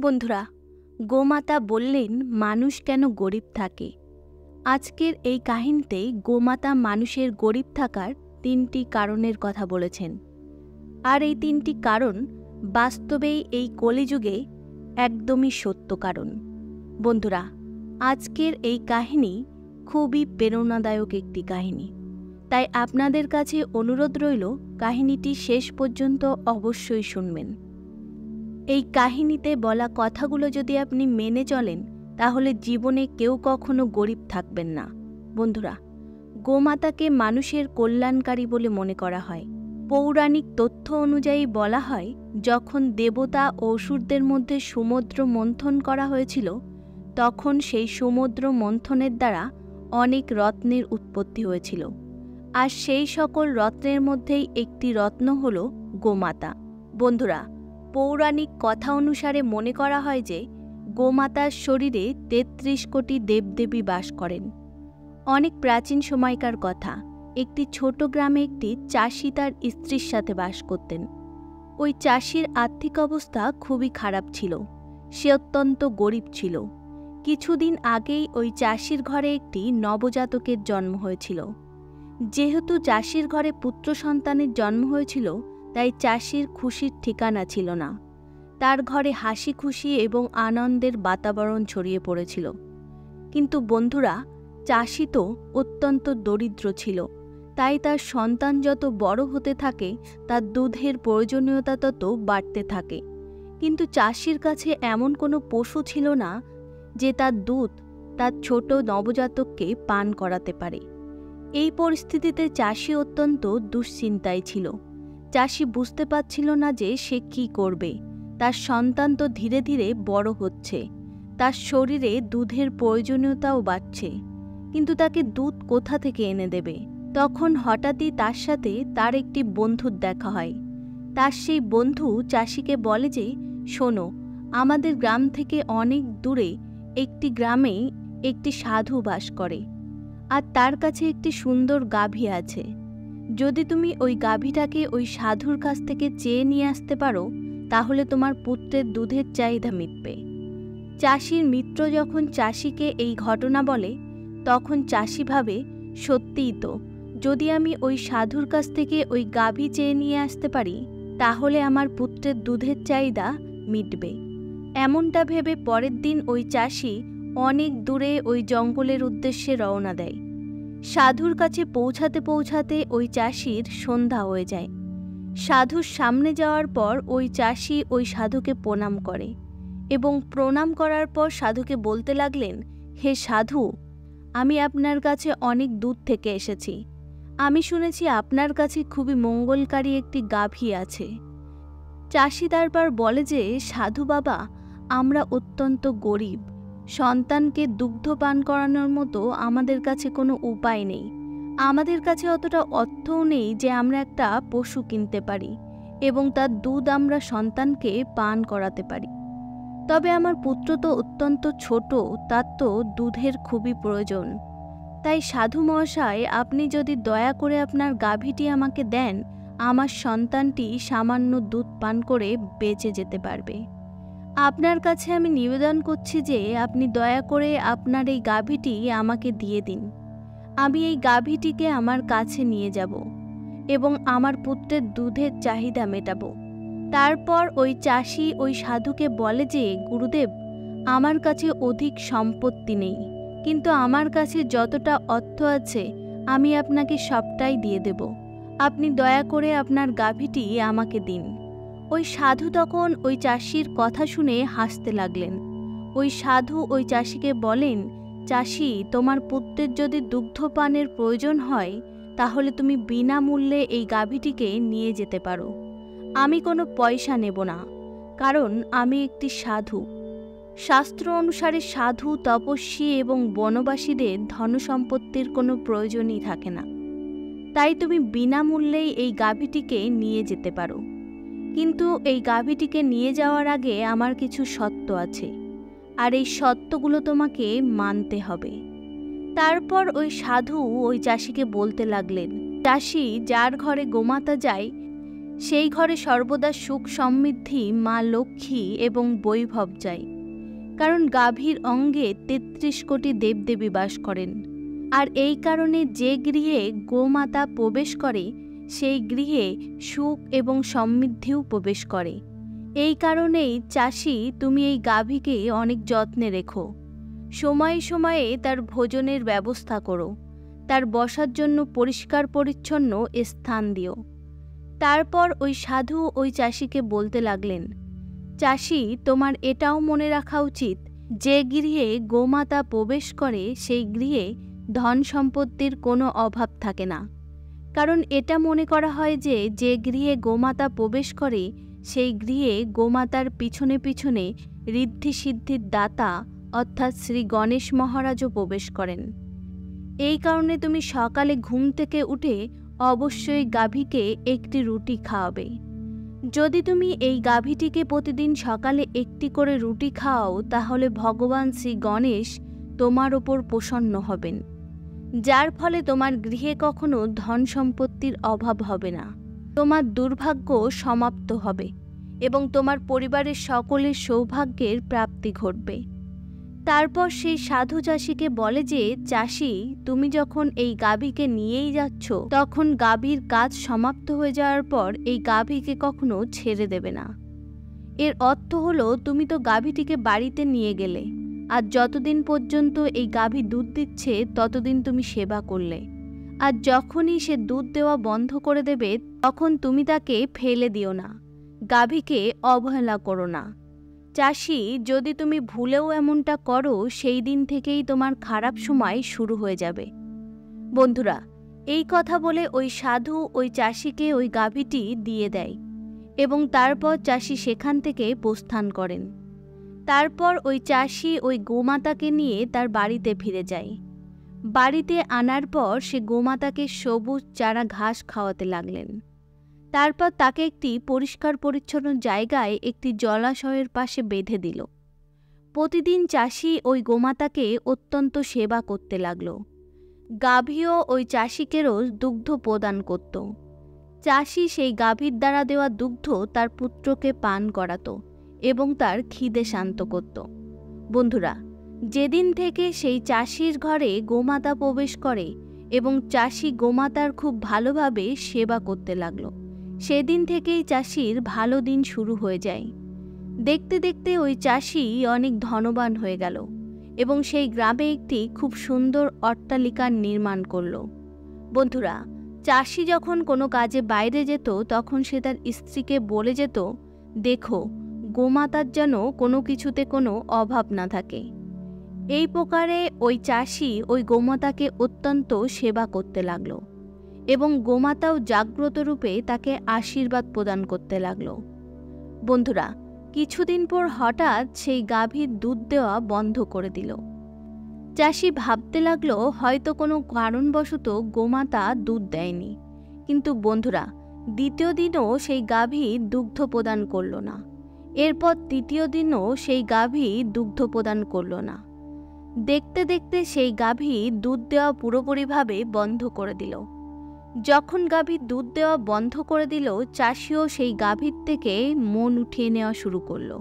বন্ধুরা, গোমাতা বললেন মানুষ কেন গরিব থাকে। আজকের এই কাহিনীতে গোমাতা মানুষের গরিব থাকার ৩টি কারণের কথা বলেছেন। আর এই ৩টি কারণ বাস্তবেই এই কলিযুগে একদমই সত্য কারণ। বন্ধুরা, আজকের এই কাহিনী খুবই প্রেরণাদায়ক একটি কাহিনী, তাই আপনাদের কাছে অনুরোধ রইল কাহিনীটি শেষ পর্যন্ত অবশ্যই শুনবেন। এই কাহিনীতে বলা কথাগুলো যদি আপনি মেনে চলেন তাহলে জীবনে কেউ কখনো গরিব থাকবেন না। বন্ধুরা, গোমাতাকে মানুষের কল্যাণকারী বলে মনে করা হয়। পৌরাণিক তথ্য অনুযায়ী বলা হয়, যখন দেবতা ও অসুরদের মধ্যে সমুদ্র মন্থন করা হয়েছিল তখন সেই সমুদ্র মন্থনের দ্বারা অনেক রত্নের উৎপত্তি হয়েছিল। আর সেই সকল রত্নের মধ্যেই একটি রত্ন হল গোমাতা। বন্ধুরা, পৌরাণিক কথা অনুসারে মনে করা হয় যে গোমাতার শরীরে ৩৩ কোটি দেবদেবী বাস করেন। অনেক প্রাচীন সময়কার কথা, একটি ছোট গ্রামে একটি চাষি তার স্ত্রীর সাথে বাস করতেন। ওই চাষির আর্থিক অবস্থা খুবই খারাপ ছিল, সে অত্যন্ত গরিব ছিল। কিছুদিন আগেই ওই চাষির ঘরে একটি নবজাতকের জন্ম হয়েছিল। যেহেতু চাষির ঘরে পুত্র সন্তানের জন্ম হয়েছিল, তাই চাষির খুশির ঠিকানা ছিল না। তার ঘরে হাসি খুশি এবং আনন্দের বাতাবরণ ছড়িয়ে পড়েছিল। কিন্তু বন্ধুরা, চাষি তো অত্যন্ত দরিদ্র ছিল, তাই তার সন্তান যত বড় হতে থাকে তার দুধের প্রয়োজনীয়তা তত বাড়তে থাকে। কিন্তু চাষির কাছে এমন কোনো পশু ছিল না যে তার দুধ তার ছোট নবজাতককে পান করাতে পারে। এই পরিস্থিতিতে চাষি অত্যন্ত দুশ্চিন্তায় ছিল। চাষি বুঝতে পারছিল না যে সে কি করবে। তার সন্তান তো ধীরে ধীরে বড় হচ্ছে, তার শরীরে দুধের প্রয়োজনীয়তাও বাড়ছে, কিন্তু তাকে দুধ কোথা থেকে এনে দেবে? তখন হঠাৎই তার সাথে তার একটি বন্ধুর দেখা হয়। তার সেই বন্ধু চাষিকে বলে যে, শোনো, আমাদের গ্রাম থেকে অনেক দূরে একটি গ্রামে একটি সাধু বাস করে, আর তার কাছে একটি সুন্দর গাভী আছে। যদি তুমি ওই গাভীটাকে ওই সাধুর কাছ থেকে চেয়ে নিয়ে আসতে পারো তাহলে তোমার পুত্রের দুধের চাহিদা মিটবে। চাষির মিত্র যখন চাষিকে এই ঘটনা বলে তখন চাষি ভাবে, সত্যিই তো, যদি আমি ওই সাধুর কাছ থেকে ওই গাভী চেয়ে নিয়ে আসতে পারি তাহলে আমার পুত্রের দুধের চাহিদা মিটবে। এমনটা ভেবে পরের দিন ওই চাষি অনেক দূরে ওই জঙ্গলের উদ্দেশ্যে রওনা দেয়। সাধুর কাছে পৌঁছাতে পৌঁছাতে ওই চাষির সন্ধ্যা হয়ে যায়। সাধুর সামনে যাওয়ার পর ওই চাষি ওই সাধুকে প্রণাম করে এবং প্রণাম করার পর সাধুকে বলতে লাগলেন, হে সাধু, আমি আপনার কাছে অনেক দূর থেকে এসেছি। আমি শুনেছি আপনার কাছে খুবই মঙ্গলকারী একটি গাভী আছে। চাষি তারপর বলে যে, সাধু বাবা, আমরা অত্যন্ত গরিব, সন্তানকে দুগ্ধ পান করানোর মতো আমাদের কাছে কোনো উপায় নেই। আমাদের কাছে অতটা অর্থও নেই যে আমরা একটা পশু কিনতে পারি এবং তার দুধ আমরা সন্তানকে পান করাতে পারি। তবে আমার পুত্র তো অত্যন্ত ছোট, তার তো দুধের খুবই প্রয়োজন। তাই সাধু মহাশয়, আপনি যদি দয়া করে আপনার গাভীটি আমাকে দেন, আমার সন্তানটি সামান্য দুধ পান করে বেঁচে যেতে পারবে। আপনার কাছে আমি নিবেদন করছি যে আপনি দয়া করে আপনার এই গাভীটি আমাকে দিয়ে দিন। আমি এই গাভীটিকে আমার কাছে নিয়ে যাব এবং আমার পুত্রের দুধের চাহিদা মেটাবো। তারপর ওই চাষি ওই সাধুকে বলে যে, গুরুদেব, আমার কাছে অধিক সম্পত্তি নেই, কিন্তু আমার কাছে যতটা অর্থ আছে আমি আপনাকে সবটাই দিয়ে দেব। আপনি দয়া করে আপনার গাভীটি আমাকে দিন। ওই সাধু তখন ওই চাষির কথা শুনে হাসতে লাগলেন। ওই সাধু ওই চাষিকে বলেন, চাষি, তোমার পুত্রের যদি দুগ্ধপানের প্রয়োজন হয় তাহলে তুমি বিনামূল্যে এই গাভীটিকে নিয়ে যেতে পারো। আমি কোনো পয়সা নেব না, কারণ আমি একটি সাধু। শাস্ত্র অনুসারে সাধু, তপস্বী এবং বনবাসীদের ধনসম্পত্তির কোনো প্রয়োজনই থাকে না, তাই তুমি বিনামূল্যেই এই গাভীটিকে নিয়ে যেতে পারো। কিন্তু এই গাভীটিকে নিয়ে যাওয়ার আগে আমার কিছু শর্ত আছে, আর এই শর্তগুলো তোমাকে মানতে হবে। তারপর ওই সাধু ওই চাষিকে বলতে লাগলেন, চাষি, যার ঘরে গোমাতা যায় সেই ঘরে সর্বদা সুখ সমৃদ্ধি, মা লক্ষ্মী এবং বৈভব যায়। কারণ গাভীর অঙ্গে ৩৩ কোটি দেবদেবী বাস করেন। আর এই কারণে যে গৃহে গোমাতা প্রবেশ করে সেই গৃহে সুখ এবং সমৃদ্ধিও প্রবেশ করে। এই কারণেই চাষি, তুমি এই গাভীকে অনেক যত্নে রেখো। সময়ে সময়ে তার ভোজনের ব্যবস্থা করো, তার বসার জন্য পরিষ্কার পরিচ্ছন্ন স্থান দিও। তারপর ওই সাধু ওই চাষিকে বলতে লাগলেন, চাষি, তোমার এটাও মনে রাখা উচিত যে গৃহে গোমাতা প্রবেশ করে সেই গৃহে ধন সম্পত্তির কোনো অভাব থাকে না। কারণ এটা মনে করা হয় যে যে গৃহে গোমাতা প্রবেশ করে সেই গৃহে গোমাতার পিছনে পিছনে ঋদ্ধি সিদ্ধির দাতা অর্থাৎ শ্রী গণেশ মহারাজও প্রবেশ করেন। এই কারণে তুমি সকালে ঘুম থেকে উঠে অবশ্যই গাভীকে একটি রুটি খাওয়াবে। যদি তুমি এই গাভীটিকে প্রতিদিন সকালে একটি করে রুটি খাও তাহলে ভগবান শ্রী গণেশ তোমার ওপর প্রসন্ন হবেন, যার ফলে তোমার গৃহে কখনো ধন সম্পত্তির অভাব হবে না, তোমার দুর্ভাগ্য সমাপ্ত হবে এবং তোমার পরিবারের সকলের সৌভাগ্যের প্রাপ্তি ঘটবে। তারপর সেই সাধু চাষিকে বলে যে, চাষি, তুমি যখন এই গাভীকে নিয়েই যাচ্ছ তখন গাভীর কাজ সমাপ্ত হয়ে যাওয়ার পর এই গাভীকে কখনো ছেড়ে দেবে না। এর অর্থ হলো, তুমি তো গাভীটিকে বাড়িতে নিয়ে গেলে, আর যতদিন পর্যন্ত এই গাভী দুধ দিচ্ছে ততদিন তুমি সেবা করলে, আর যখনই সে দুধ দেওয়া বন্ধ করে দেবে তখন তুমি তাকে ফেলে দিও না, গাভীকে অবহেলা করো না। চাষি, যদি তুমি ভুলেও এমনটা করো সেই দিন থেকেই তোমার খারাপ সময় শুরু হয়ে যাবে। বন্ধুরা, এই কথা বলে ওই সাধু ওই চাষিকে ওই গাভীটি দিয়ে দেয় এবং তারপর চাষি সেখান থেকে প্রস্থান করেন। তারপর ওই চাষি ওই গোমাতাকে নিয়ে তার বাড়িতে ফিরে যায়। বাড়িতে আনার পর সে গোমাতাকে সবুজ চারা ঘাস খাওয়াতে লাগলেন। তারপর তাকে একটি পরিষ্কার পরিচ্ছন্ন জায়গায় একটি জলাশয়ের পাশে বেঁধে দিল। প্রতিদিন চাষি ওই গোমাতাকে অত্যন্ত সেবা করতে লাগল। গাভীও ওই চাষিকে রোজ দুগ্ধ প্রদান করত। চাষি সেই গাভীর দ্বারা দেওয়া দুগ্ধ তার পুত্রকে পান করাত এবং তার খিদে শান্ত করত। বন্ধুরা, যেদিন থেকে সেই চাষির ঘরে গোমাতা প্রবেশ করে এবং চাষি গোমাতার খুব ভালোভাবে সেবা করতে লাগল, সেদিন থেকেই চাষির ভালো দিন শুরু হয়ে যায়। দেখতে দেখতে ওই চাষি অনেক ধনবান হয়ে গেল এবং সেই গ্রামে একটি খুব সুন্দর অট্টালিকার নির্মাণ করল। বন্ধুরা, চাষি যখন কোনো কাজে বাইরে যেত তখন সে তার স্ত্রীকে বলে যেত, দেখো, গোমাতার যেন কোনো কিছুতে কোনো অভাব না থাকে। এই প্রকারে ওই চাষি ওই গোমাতাকে অত্যন্ত সেবা করতে লাগলো এবং গোমাতাও জাগ্রত রূপে তাকে আশীর্বাদ প্রদান করতে লাগলো। বন্ধুরা, কিছুদিন পর হঠাৎ সেই গাভীর দুধ দেওয়া বন্ধ করে দিল। চাষি ভাবতে লাগলো হয়তো কোনো কারণবশত গোমাতা দুধ দেয়নি। কিন্তু বন্ধুরা, দ্বিতীয় দিনও সেই গাভী দুগ্ধ প্রদান করল না। এরপর তৃতীয় দিনও সেই গাভী দুগ্ধ প্রদান করল না। দেখতে দেখতে সেই গাভী দুধ দেওয়া পুরোপুরিভাবে বন্ধ করে দিল। যখন গাভী দুধ দেওয়া বন্ধ করে দিল, চাষিও সেই গাভীর থেকে মন উঠিয়ে নেওয়া শুরু করলো।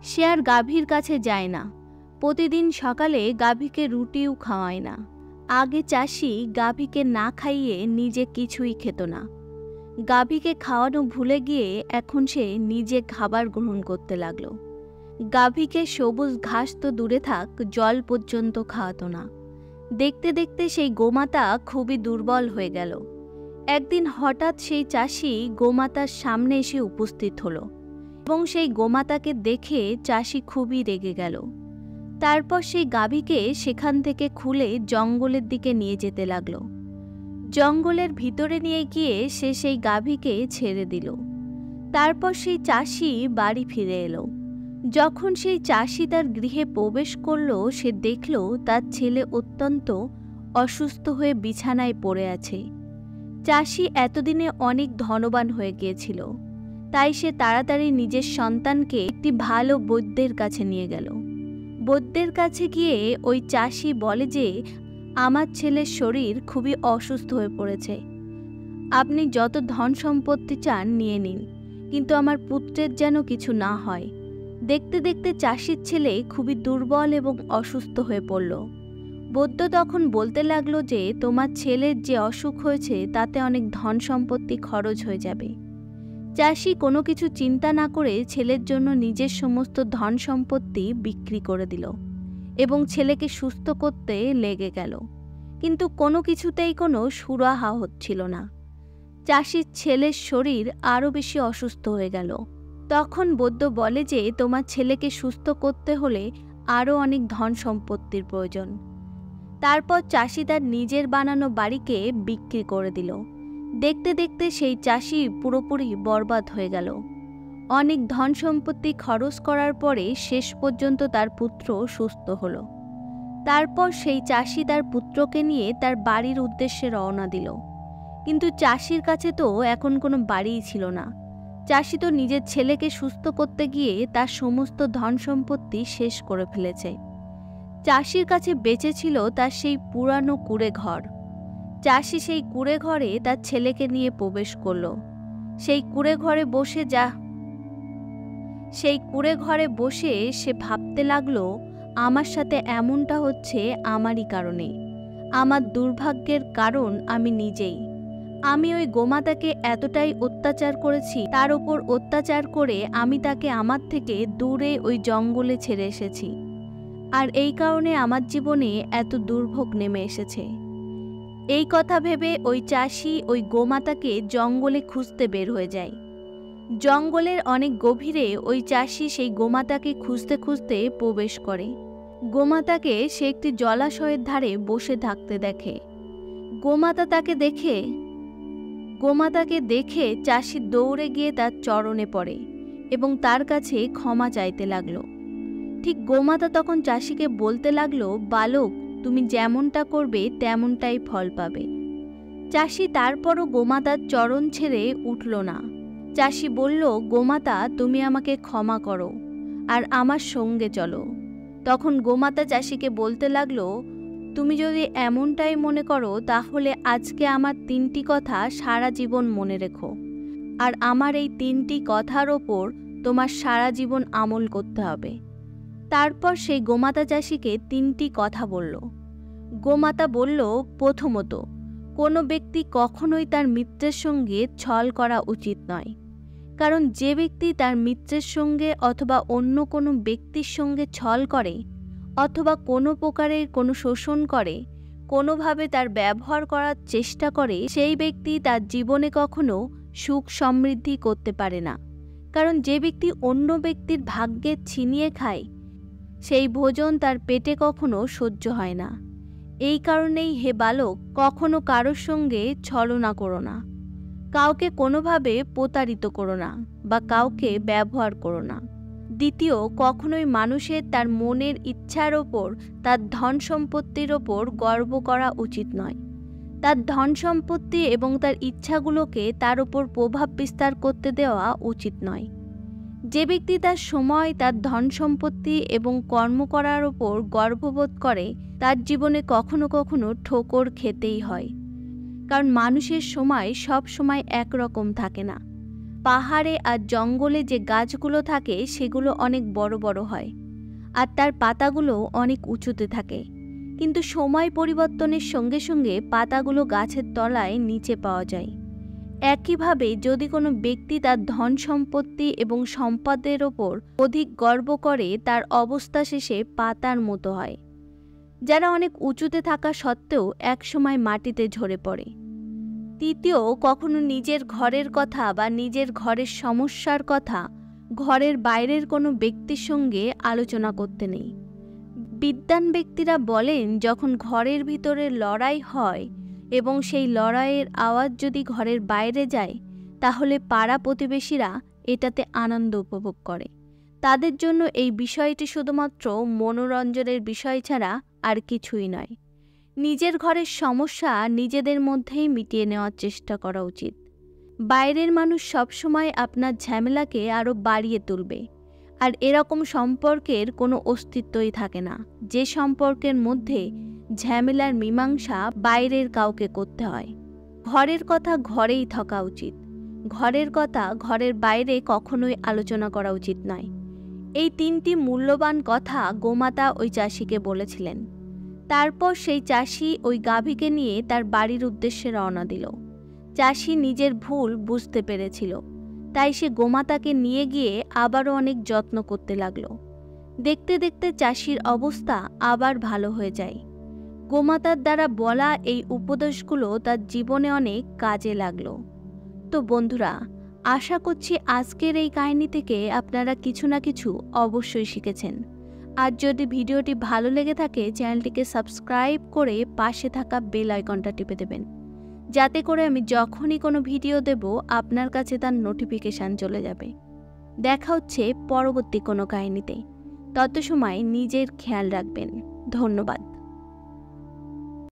সে আর গাভীর কাছে যায় না, প্রতিদিন সকালে গাভীকে রুটিও খাওয়ায় না। আগে চাষি গাভীকে না খাইয়ে নিজে কিছুই খেত না। গাভীকে খাওয়ানো ভুলে গিয়ে এখন সে নিজে খাবার গ্রহণ করতে লাগলো। গাভীকে সবুজ ঘাস তো দূরে থাক, জল পর্যন্ত খাওয়াতো না। দেখতে দেখতে সেই গোমাতা খুবই দুর্বল হয়ে গেল। একদিন হঠাৎ সেই চাষি গোমাতার সামনে এসে উপস্থিত হলো এবং সেই গোমাতাকে দেখে চাষি খুবই রেগে গেল। তারপর সেই গাভীকে সেখান থেকে খুলে জঙ্গলের দিকে নিয়ে যেতে লাগলো। জঙ্গলের ভিতরে নিয়ে গিয়ে সে সেই গাভীকে ছেড়ে দিল। তারপর সেই চাষি বাড়ি ফিরে এলো। যখন সেই চাষি তার গৃহে প্রবেশ করল, সে দেখল তার ছেলে অত্যন্ত অসুস্থ হয়ে বিছানায় পড়ে আছে। চাষি এতদিনে অনেক ধনবান হয়ে গিয়েছিল, তাই সে তাড়াতাড়ি নিজের সন্তানকে একটি ভালো বৈদ্যের কাছে নিয়ে গেল। বৈদ্যের কাছে গিয়ে ওই চাষি বলে যে, আমার ছেলের শরীর খুবই অসুস্থ হয়ে পড়েছে, আপনি যত ধন সম্পত্তি চান নিয়ে নিন, কিন্তু আমার পুত্রের যেন কিছু না হয়। দেখতে দেখতে চাষির ছেলে খুবই দুর্বল এবং অসুস্থ হয়ে পড়ল। বৈদ্য তখন বলতে লাগলো যে তোমার ছেলের যে অসুখ হয়েছে তাতে অনেক ধন সম্পত্তি খরচ হয়ে যাবে। চাষি কোনো কিছু চিন্তা না করে ছেলের জন্য নিজের সমস্ত ধন সম্পত্তি বিক্রি করে দিল এবং ছেলেকে সুস্থ করতে লেগে গেল। কিন্তু কোনো কিছুতেই কোনো সুরাহা হচ্ছিল না। চাষির ছেলের শরীর আরও বেশি অসুস্থ হয়ে গেল। তখন বৈদ্য বলে যে তোমার ছেলেকে সুস্থ করতে হলে আরও অনেক ধন সম্পত্তির প্রয়োজন। তারপর চাষি তার নিজের বানানো বাড়িকে বিক্রি করে দিল। দেখতে দেখতে সেই চাষি পুরোপুরি বরবাদ হয়ে গেল। অনেক ধন সম্পত্তি খরচ করার পরে শেষ পর্যন্ত তার পুত্র সুস্থ হলো। তারপর সেই চাষি তার পুত্রকে নিয়ে তার বাড়ির উদ্দেশ্যে রওনা দিল। কিন্তু চাষির কাছে তো এখন কোনো বাড়িই ছিল না। চাষি তো নিজের ছেলেকে সুস্থ করতে গিয়ে তার সমস্ত ধন সম্পত্তি শেষ করে ফেলেছে। চাষির কাছে বেঁচে ছিল তার সেই পুরানো কুঁড়ে ঘর। চাষি সেই কুঁড়ে ঘরে তার ছেলেকে নিয়ে প্রবেশ করল। সেই কুঁড়ে ঘরে বসে সে ভাবতে লাগলো, আমার সাথে এমনটা হচ্ছে আমারই কারণে। আমার দুর্ভাগ্যের কারণ আমি নিজেই। আমি ওই গোমাতাকে এতটাই অত্যাচার করেছি, তার ওপর অত্যাচার করে আমি তাকে আমার থেকে দূরে ওই জঙ্গলে ছেড়ে এসেছি। আর এই কারণে আমার জীবনে এত দুর্ভোগ নেমে এসেছে। এই কথা ভেবে ওই চাষি ওই গোমাতাকে জঙ্গলে খুঁজতে বের হয়ে যায়। জঙ্গলের অনেক গভীরে ওই চাষি সেই গোমাতাকে খুঁজতে খুঁজতে প্রবেশ করে। গোমাতাকে সে একটি জলাশয়ের ধারে বসে থাকতে দেখে। গোমাতাকে দেখে চাষি দৌড়ে গিয়ে তার চরণে পড়ে এবং তার কাছে ক্ষমা চাইতে লাগলো। ঠিক গোমাতা তখন চাষিকে বলতে লাগলো, বালক, তুমি যেমনটা করবে তেমনটাই ফল পাবে। চাষি তারপরও গোমাতার চরণ ছেড়ে উঠল না। চাষি বলল, গোমাতা, তুমি আমাকে ক্ষমা করো আর আমার সঙ্গে চলো। তখন গোমাতা চাষিকে বলতে লাগলো, তুমি যদি এমনটাই মনে করো তাহলে আজকে আমার 3টি কথা সারা জীবন মনে রেখো, আর আমার এই 3টি কথার ওপর তোমার সারা জীবন আমল করতে হবে। তারপর সেই গোমাতা চাষিকে 3টি কথা বলল। গোমাতা বলল, প্রথমত, কোনো ব্যক্তি কখনোই তার মিত্রের সঙ্গে ছল করা উচিত নয়। কারণ যে ব্যক্তি তার মিত্রের সঙ্গে অথবা অন্য কোনো ব্যক্তির সঙ্গে ছল করে অথবা কোনো প্রকারের কোনো শোষণ করে, কোনোভাবে তার ব্যবহার করার চেষ্টা করে, সেই ব্যক্তি তার জীবনে কখনো সুখ সমৃদ্ধি করতে পারে না। কারণ যে ব্যক্তি অন্য ব্যক্তির ভাগ্যে ছিনিয়ে খায়, সেই ভোজন তার পেটে কখনো সহ্য হয় না। এই কারণেই হে বালক, কখনো কারোর সঙ্গে ছলনা করো না, কাউকে কোনোভাবে প্রতারিত করো না বা কাউকে ব্যবহার করো না। দ্বিতীয়, কখনোই মানুষের তার মনের ইচ্ছার ওপর, তার ধন সম্পত্তির ওপর গর্ব করা উচিত নয়। তার ধন সম্পত্তি এবং তার ইচ্ছাগুলোকে তার ওপর প্রভাব বিস্তার করতে দেওয়া উচিত নয়। যে ব্যক্তি তার সময়, তার ধন সম্পত্তি এবং কর্ম করার ওপর গর্ববোধ করে, তার জীবনে কখনো কখনো ঠোকর খেতেই হয়। কারণ মানুষের সময় সব সময় একরকম থাকে না। পাহাড়ে আর জঙ্গলে যে গাছগুলো থাকে সেগুলো অনেক বড় বড় হয় আর তার পাতাগুলো অনেক উঁচুতে থাকে, কিন্তু সময় পরিবর্তনের সঙ্গে সঙ্গে পাতাগুলো গাছের তলায় নিচে পাওয়া যায়। একইভাবে যদি কোনো ব্যক্তি তার ধন সম্পত্তি এবং সম্পদের ওপর অধিক গর্ব করে, তার অবস্থা শেষে পাতার মতো হয়, যারা অনেক উঁচুতে থাকা সত্ত্বেও একসময় মাটিতে ঝরে পড়ে। তৃতীয়, কখনো নিজের ঘরের কথা বা নিজের ঘরের সমস্যার কথা ঘরের বাইরের কোনো ব্যক্তির সঙ্গে আলোচনা করতে নেই। বিদ্বান ব্যক্তিরা বলেন, যখন ঘরের ভিতরে লড়াই হয় এবং সেই লড়াইয়ের আওয়াজ যদি ঘরের বাইরে যায়, তাহলে পাড়া প্রতিবেশীরা এটাতে আনন্দ উপভোগ করে। তাদের জন্য এই বিষয়টি শুধুমাত্র মনোরঞ্জনের বিষয় ছাড়া আর কিছুই নয়। নিজের ঘরের সমস্যা নিজেদের মধ্যেই মিটিয়ে নেওয়ার চেষ্টা করা উচিত। বাইরের মানুষ সবসময় আপনার ঝামেলাকে আরও বাড়িয়ে তুলবে, আর এরকম সম্পর্কের কোনো অস্তিত্বই থাকে না, যে সম্পর্কের মধ্যে ঝামেলার মীমাংসা বাইরের কাউকে করতে হয়। ঘরের কথা ঘরেই থাকা উচিত। ঘরের কথা ঘরের বাইরে কখনোই আলোচনা করা উচিত নয়। এই 3টি মূল্যবান কথা গোমাতা ওই চাষিকে বলেছিলেন। তারপর সেই চাষি ওই গাভীকে নিয়ে তার বাড়ির উদ্দেশ্যে রওনা দিল। চাষি নিজের ভুল বুঝতে পেরেছিল, তাই সে গোমাতাকে নিয়ে গিয়ে আবারও অনেক যত্ন করতে লাগলো। দেখতে দেখতে চাষির অবস্থা আবার ভালো হয়ে যায়। গোমাতার দ্বারা বলা এই উপদেশগুলো তার জীবনে অনেক কাজে লাগলো। তো বন্ধুরা, আশা করছি আজকের এই কাহিনী থেকে আপনারা কিছু না কিছু অবশ্যই শিখেছেন। আর যদি ভিডিওটি ভালো লেগে থাকে, চ্যানেলটিকে সাবস্ক্রাইব করে পাশে থাকা বেল আইকনটা টিপে দেবেন, যাতে করে আমি যখনই কোনো ভিডিও দেব আপনার কাছে তার নোটিফিকেশান চলে যাবে। দেখা হচ্ছে পরবর্তী কোনো কাহিনীতে। তত সময় নিজের খেয়াল রাখবেন। ধন্যবাদ।